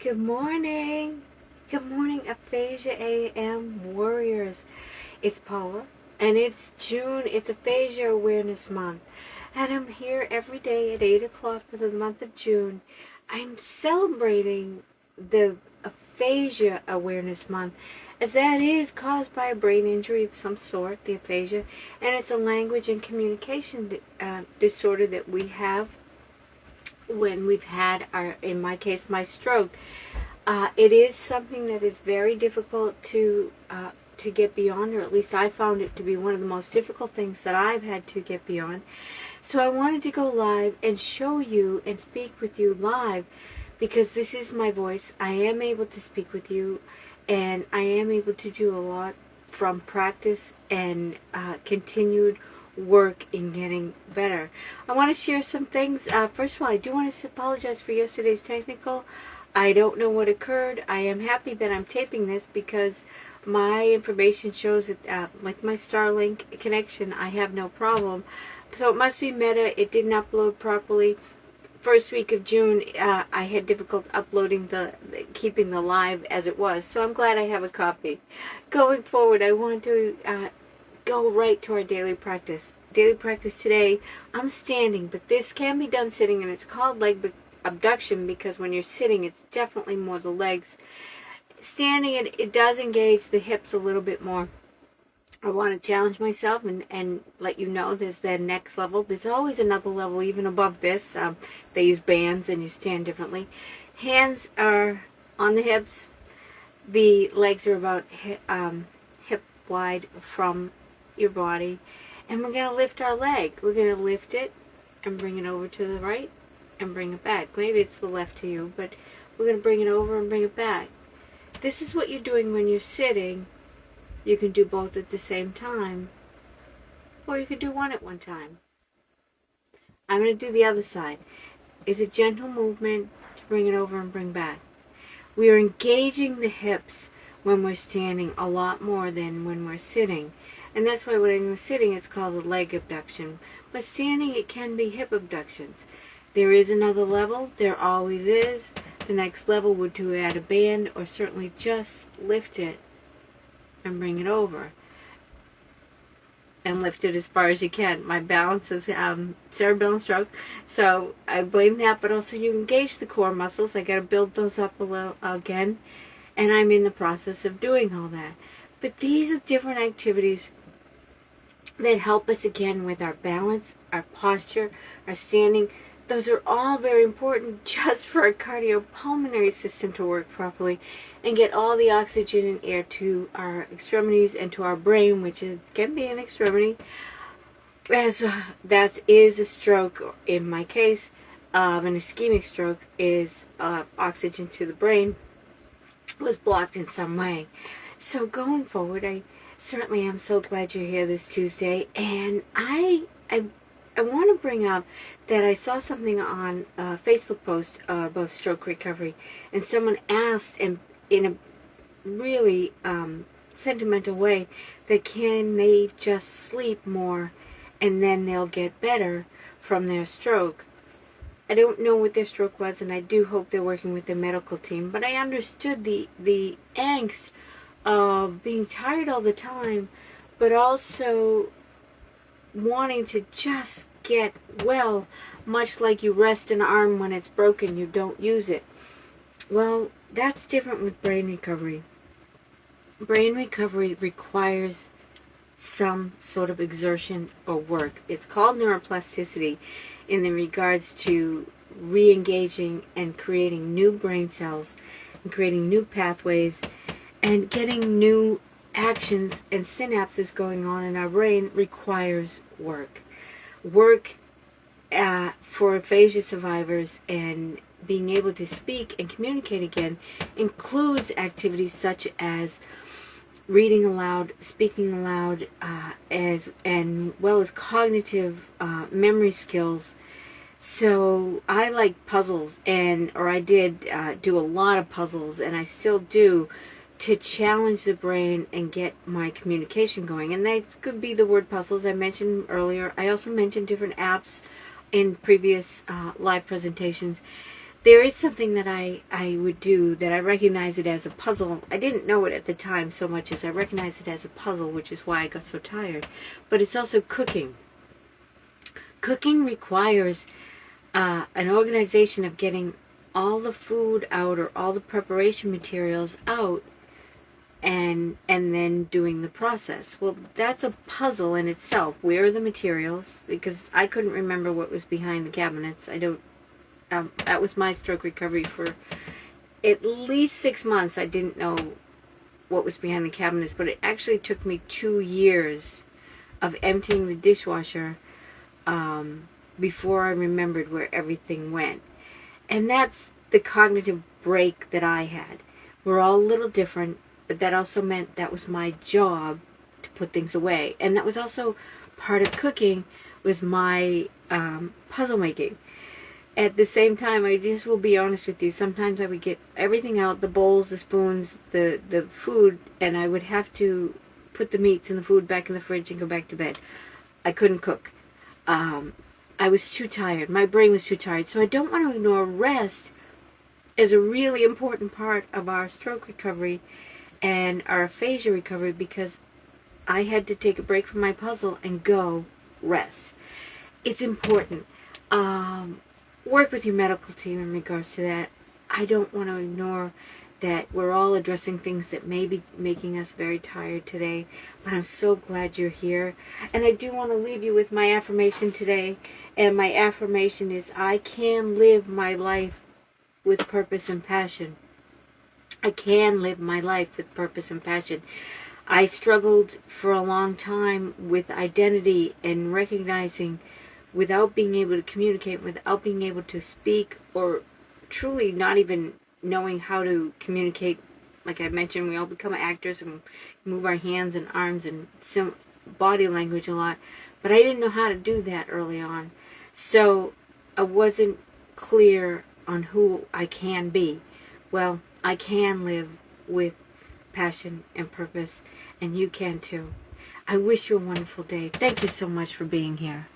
Good morning. Good morning, Aphasia AM Warriors. It's Paula, and it's June. It's Aphasia Awareness Month, and I'm here every day at 8 o'clock for the month of June. I'm celebrating the Aphasia Awareness Month, as that is caused by a brain injury of some sort, the aphasia, and it's a language and communication disorder that we have when we've had in my case, my stroke. It is something that is very difficult to get beyond, or at least I found it to be one of the most difficult things that I've had to get beyond. So I wanted to go live and show you and speak with you live, because this is my voice. I am able to speak with you, and I am able to do a lot from practice and continued work in getting better. I want to share some things. First of all, I do want to apologize for yesterday's technical. I don't know what occurred. I am happy that I'm taping this because my information shows that with my Starlink connection, I have no problem. So it must be Meta. It didn't upload properly. First week of June, I had difficult uploading keeping the live as it was. So I'm glad I have a copy. Going forward, I want to go right to our daily practice. Daily practice today, I'm standing, but this can be done sitting, and it's called leg abduction because when you're sitting, it's definitely more the legs. Standing, it does engage the hips a little bit more. I want to challenge myself and let you know there's the next level. There's always another level even above this. They use bands and you stand differently. Hands are on the hips. The legs are about hip wide from your body, and we're going to lift our leg. We're going to lift it and bring it over to the right and bring it back. Maybe it's the left to you, but we're going to bring it over and bring it back. This is what you're doing when you're sitting. You can do both at the same time, or you can do one at one time. I'm going to do the other side. It's a gentle movement to bring it over and bring back. We are engaging the hips when we're standing a lot more than when we're sitting. And that's why when we're sitting, it's called a leg abduction. But standing, it can be hip abductions. There is another level. There always is. The next level would to add a band, or certainly just lift it and bring it over. And lift it as far as you can. My balance is cerebellum stroke, so I blame that. But also you engage the core muscles. I got to build those up a little again. And I'm in the process of doing all that. But these are different activities that help us again with our balance, our posture, our standing. Those are all very important just for our cardiopulmonary system to work properly and get all the oxygen and air to our extremities and to our brain, which can be an extremity. As that is a stroke in my case, an ischemic stroke is oxygen to the brain was blocked in some way. So going forward, I certainly am so glad you're here this Tuesday, and I want to bring up that I saw something on a Facebook post about stroke recovery, and someone asked in a really sentimental way that can they just sleep more and then they'll get better from their stroke. I don't know what their stroke was, and I do hope they're working with their medical team, but I understood the angst of being tired all the time, but also wanting to just get well, much like you rest an arm when it's broken, you don't use it. Well, that's different with brain recovery. Brain recovery requires some sort of exertion or work. It's called neuroplasticity in the regards to re-engaging and creating new brain cells and creating new pathways and getting new actions and synapses going on in our brain requires work. Work for aphasia survivors and being able to speak and communicate again includes activities such as reading aloud, speaking aloud, as well as cognitive memory skills. So I like puzzles, or I did do a lot of puzzles, and I still do, to challenge the brain and get my communication going. And that could be the word puzzles I mentioned earlier. I also mentioned different apps in previous live presentations there is something that I would do that I recognize it as a puzzle. I didn't know it at the time so much as I recognize it as a puzzle, which is why I got so tired. But it's also cooking. Cooking requires an organization of getting all the food out, or all the preparation materials out, and then doing the process. Well, that's a puzzle in itself. Where are the materials? Because I couldn't remember what was behind the cabinets. That was my stroke recovery for at least 6 months. I didn't know what was behind the cabinets, but it actually took me 2 years of emptying the dishwasher before I remembered where everything went. And that's the cognitive break that I had. We're all a little different, but that also meant that was my job to put things away. And that was also part of cooking, was my puzzle making. At the same time, I just will be honest with you, sometimes I would get everything out, the bowls, the spoons, the food, and I would have to put the meats and the food back in the fridge and go back to bed. I couldn't cook. I was too tired. My brain was too tired. So I don't want to ignore rest as a really important part of our stroke recovery and our aphasia recovery, because I had to take a break from my puzzle and go rest. It's important. Work with your medical team in regards to that. I don't want to ignore that we're all addressing things that may be making us very tired today, but I'm so glad you're here. And I do want to leave you with my affirmation today, and my affirmation is, I can live my life with purpose and passion. I can live my life with purpose and passion. I struggled for a long time with identity and recognizing, without being able to communicate, without being able to speak, or truly not even knowing how to communicate. Like I mentioned, we all become actors and move our hands and arms and some body language a lot, but I didn't know how to do that early on. So I wasn't clear on who I can be. Well, I can live with passion and purpose, and you can too. I wish you a wonderful day. Thank you so much for being here.